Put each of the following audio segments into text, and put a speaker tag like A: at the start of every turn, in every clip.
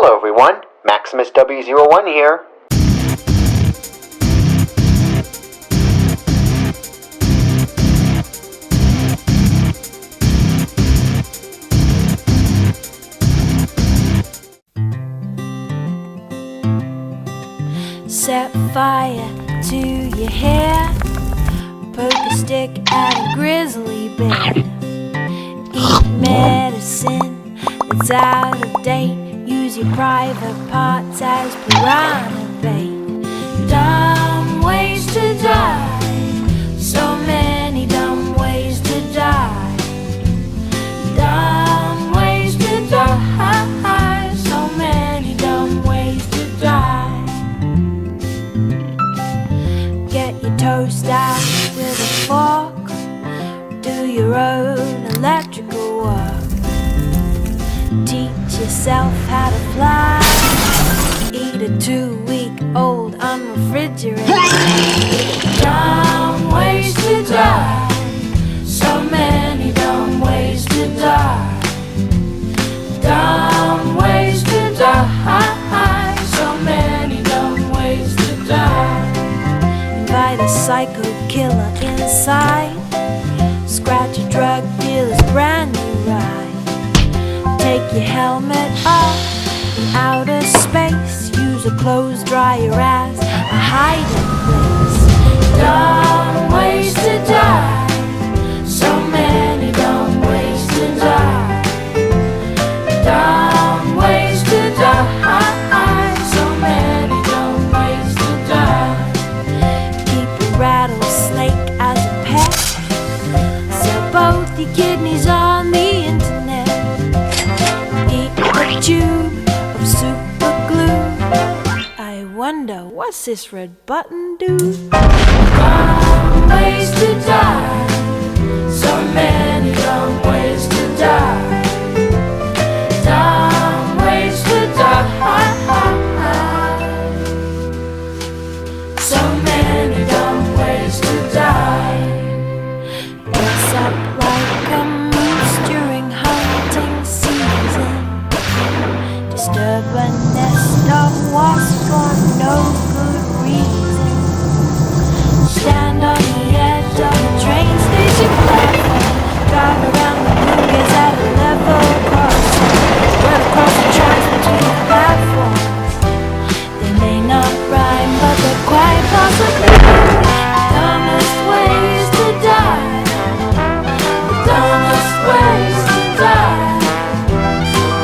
A: Hello everyone, Maximus W01 here.
B: Set fire to your hair, poke a stick at a grizzly bear, eat medicine that's out of date, use your private parts as piranha bait. Dumb ways to die, so many dumb ways to die. Dumb ways to die, so many dumb ways to die. Get your toast out with a fork, do your own electrical work, teach yourself how to fly, eat a 2-week-old unrefrigerated. Dumb ways to die, so many dumb ways to die. Dumb ways to die, so many dumb ways to die. Invite a psycho killer inside, scratch a drug dealer's brand new ride. Take your helmet off in outer space, use a clothes dryer as a hiding place. Dumb ways to die, so many dumb ways to die. Dumb ways to die, so many dumb ways to die. Keep a rattlesnake as a pet, sell both your kidneys on the internet. Eat a tube of super glue. I wonder, what's this red button do? Dumb ways to die, so many dumb ways to die. Dumb ways to die, so many dumb ways to die. Dress up like a moose during hunting season, disturb a nest of wasps for no good reason. Stand on the edge of a train station platform, drive around the movies at a level crossing, spread across the tracks between the platforms. They may not rhyme, but they're quite possibly the dumbest ways to die. The dumbest ways to die.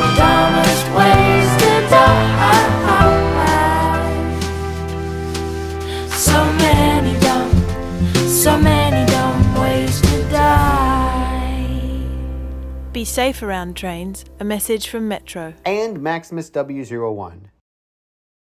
B: The dumbest ways to die. So many dumb ways to die.
C: Be safe around trains. A message from Metro.
A: And Maximus W01.